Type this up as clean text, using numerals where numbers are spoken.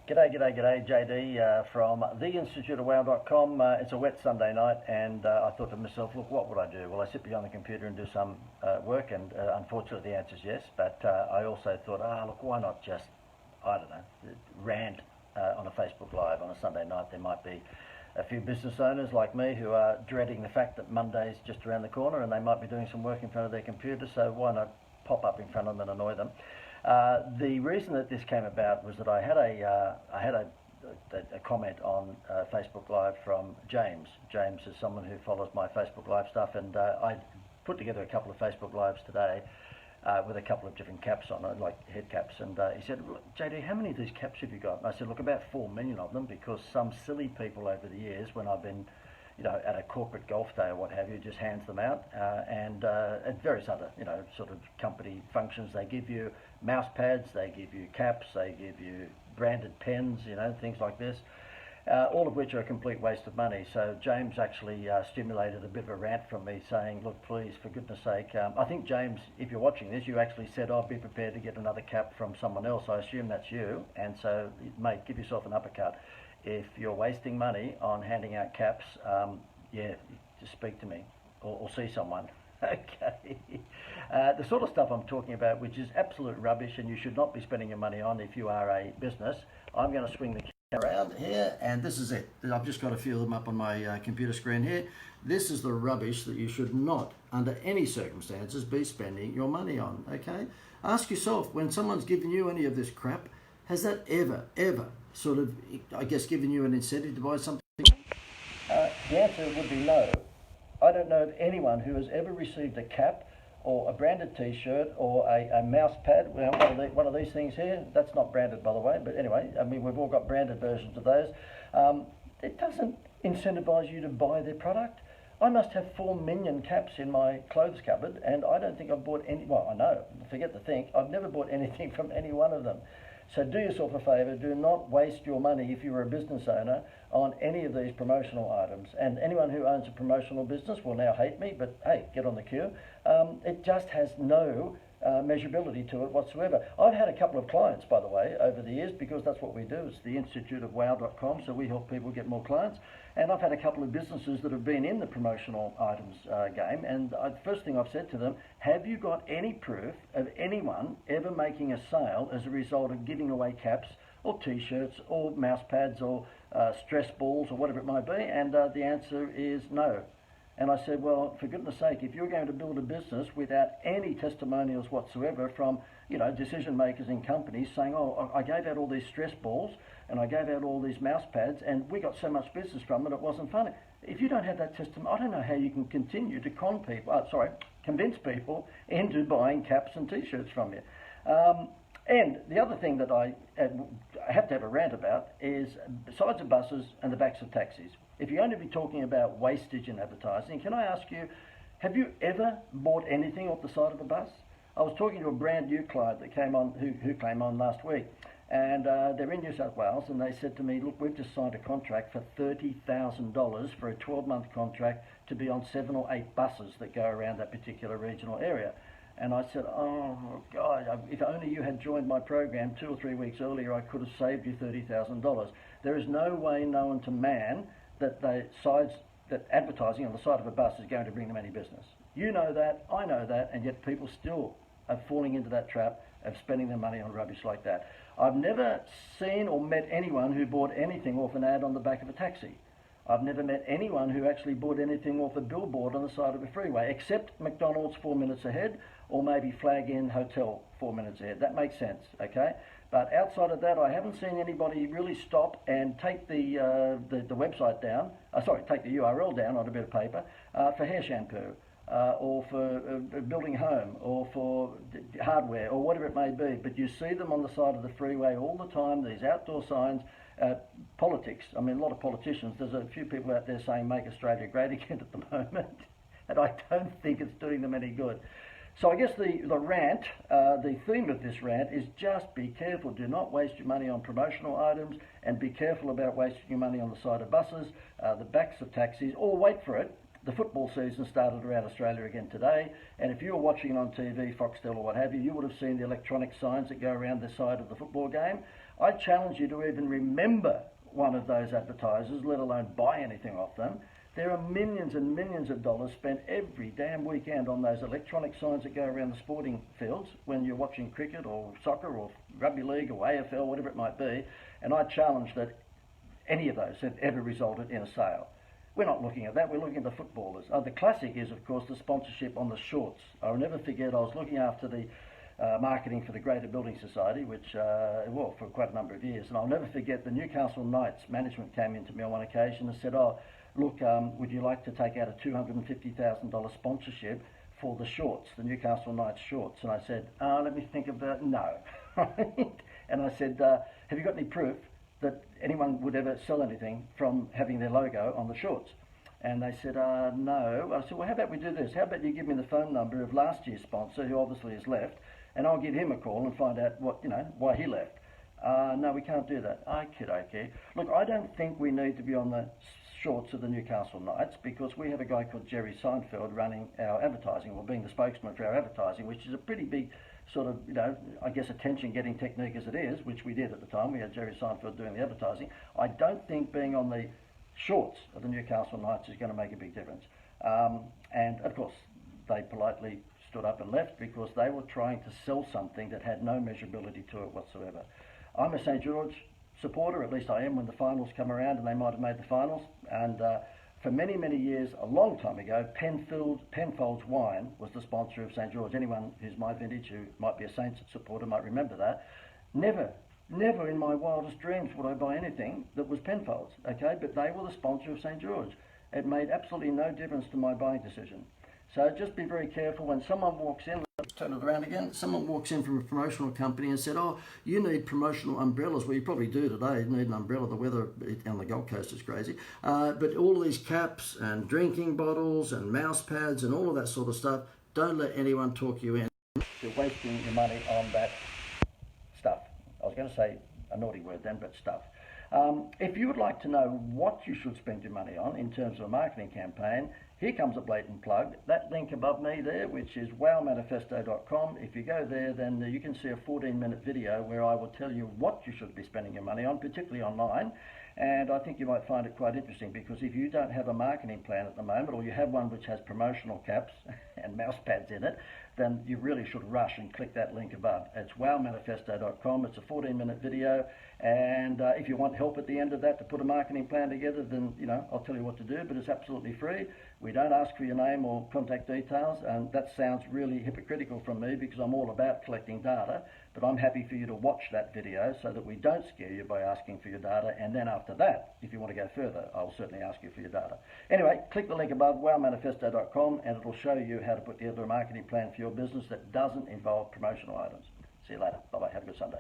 G'day, JD from theinstituteofwow.com. It's a wet Sunday night, and I thought to myself, look, what would I do? Well, I sit behind the computer and do some work, and unfortunately the answer is yes. But I also thought, look, why not just, I don't know, rant on a Facebook Live on a Sunday night? There might be a few business owners like me who are dreading the fact that Monday's just around the corner, and they might be doing some work in front of their computer, so why not pop up in front of them and annoy them? The reason that this came about was that I had a comment on Facebook Live from James. James is someone who follows my Facebook Live stuff, and I put together a couple of Facebook Lives today with a couple of different caps on it, like head caps, and he said, look, JD, how many of these caps have you got? And I said, look, about 4 million of them, because some silly people over the years, when I've been at a corporate golf day or what have you, just hands them out, and at various other, sort of company functions, they give you mouse pads, they give you caps, they give you branded pens, things like this, all of which are a complete waste of money. So James actually stimulated a bit of a rant from me saying, look, please, for goodness sake, I think, James, if you're watching this, you actually said, I'll be prepared to get another cap from someone else. I assume that's you, and so, mate, give yourself an uppercut. If you're wasting money on handing out caps, just speak to me or see someone. Okay. The sort of stuff I'm talking about, which is absolute rubbish and you should not be spending your money on if you are a business, I'm going to swing the camera around here, and this is it. I've just got a few of them up on my computer screen here. This is the rubbish that you should not, under any circumstances, be spending your money on, okay? Ask yourself, when someone's giving you any of this crap, has that ever sort of, I guess, given you an incentive to buy something? The answer would be no. I don't know of anyone who has ever received a cap or a branded t-shirt or a mouse pad. One of these things here, that's not branded, by the way, but anyway, I mean, we've all got branded versions of those. It doesn't incentivize you to buy their product. I must have 4 million caps in my clothes cupboard, and I don't think I've bought any, well, I know, forget to think, I've never bought anything from any one of them. So do yourself a favour, do not waste your money if you're a business owner on any of these promotional items. And anyone who owns a promotional business will now hate me, but hey, get on the queue. It just has no measurability to it whatsoever. I've had a couple of clients, by the way, over the years, because that's what we do. It's the instituteofwow.com, so we help people get more clients. And I've had a couple of businesses that have been in the promotional items game, and the first thing I've said to them, have you got any proof of anyone ever making a sale as a result of giving away caps or t-shirts or mouse pads or stress balls or whatever it might be? And the answer is no. And I said, well, for goodness sake, if you're going to build a business without any testimonials whatsoever from, decision makers in companies saying, oh, I gave out all these stress balls and I gave out all these mouse pads and we got so much business from it, it wasn't funny. If you don't have that testimony, I don't know how you can continue to convince people into buying caps and t-shirts from you. And the other thing that I have to have a rant about is, besides the buses and the backs of taxis, if you're going to be talking about wastage in advertising, can I ask you, have you ever bought anything off the side of a bus? I was talking to a brand new client that came on, who came on last week, and they're in New South Wales, and they said to me, look, we've just signed a contract for $30,000 for a 12-month contract to be on 7 or 8 buses that go around that particular regional area. And I said, oh, God, if only you had joined my program 2 or 3 weeks earlier, I could have saved you $30,000. There is no way known to man that that advertising on the side of a bus is going to bring them any business. You know that, I know that, and yet people still are falling into that trap of spending their money on rubbish like that. I've never seen or met anyone who bought anything off an ad on the back of a taxi. I've never met anyone who actually bought anything off a billboard on the side of a freeway, except McDonald's 4 minutes ahead, or maybe Flag Inn Hotel 4 minutes ahead. That makes sense, okay? But outside of that, I haven't seen anybody really stop and take the website down, take the URL down on a bit of paper for hair shampoo, or for building a home, or for hardware, or whatever it may be. But you see them on the side of the freeway all the time, these outdoor signs. Politics, I mean, a lot of politicians, there's a few people out there saying make Australia great again at the moment, and I don't think it's doing them any good. So I guess the rant, the theme of this rant is just be careful. Do not waste your money on promotional items, and be careful about wasting your money on the side of buses, the backs of taxis, or wait for it. The football season started around Australia again today, and if you were watching it on TV, Foxtel or what have you, you would have seen the electronic signs that go around the side of the football game. I challenge you to even remember one of those advertisers, let alone buy anything off them. There are millions and millions of dollars spent every damn weekend on those electronic signs that go around the sporting fields when you're watching cricket or soccer or rugby league or AFL, whatever it might be. And I challenge that any of those have ever resulted in a sale. We're not looking at that, we're looking at the footballers. The classic is, of course, the sponsorship on the shorts. I'll never forget, I was looking after the marketing for the Greater Building Society, which, well, for quite a number of years. And I'll never forget the Newcastle Knights management came in to me on one occasion and said, oh, look, would you like to take out a $250,000 sponsorship for the shorts, the Newcastle Knights shorts? And I said, let me think about no. And I said, have you got any proof that anyone would ever sell anything from having their logo on the shorts? And they said, no. I said, well, how about we do this? How about you give me the phone number of last year's sponsor, who obviously has left, and I'll give him a call and find out what, why he left. No, we can't do that. Okay. Look, I don't think we need to be on the shorts of the Newcastle Knights, because we have a guy called Jerry Seinfeld running our advertising, or being the spokesman for our advertising, which is a pretty big sort of, I guess, attention-getting technique as it is, which we did at the time. We had Jerry Seinfeld doing the advertising. I don't think being on the shorts of the Newcastle Knights is going to make a big difference. And, of course, they politely stood up and left because they were trying to sell something that had no measurability to it whatsoever. I'm a St George supporter, at least I am when the finals come around, and they might have made the finals. And for many, many years, a long time ago, Penfolds Wine was the sponsor of St George. Anyone who's my vintage, who might be a Saints supporter, might remember that. Never in my wildest dreams would I buy anything that was Penfolds, okay? But they were the sponsor of St George. It made absolutely no difference to my buying decision. So just be very careful when someone walks in. Let's turn it around again. Someone walks in from a promotional company and said, oh, you need promotional umbrellas. Well, you probably do today. You need an umbrella. The weather on the Gold Coast is crazy. But all of these caps and drinking bottles and mouse pads and all of that sort of stuff, don't let anyone talk you in. You're wasting your money on that stuff. I was going to say a naughty word then, but stuff. If you would like to know what you should spend your money on in terms of a marketing campaign, here comes a blatant plug. That link above me there, which is wowmanifesto.com. If you go there, then you can see a 14-minute video where I will tell you what you should be spending your money on, particularly online. And I think you might find it quite interesting, because if you don't have a marketing plan at the moment, or you have one which has promotional caps and mouse pads in it, then you really should rush and click that link above. It's wowmanifesto.com. It's a 14-minute video, and if you want help at the end of that to put a marketing plan together, then I'll tell you what to do, but it's absolutely free. We don't ask for your name or contact details, and that sounds really hypocritical from me, because I'm all about collecting data, but I'm happy for you to watch that video so that we don't scare you by asking for your data, and then after that, if you want to go further, I'll certainly ask you for your data. Anyway, click the link above, wowmanifesto.com, and it'll show you how to put together a marketing plan for your business that doesn't involve promotional items. See you later. Bye-bye. Have a good Sunday.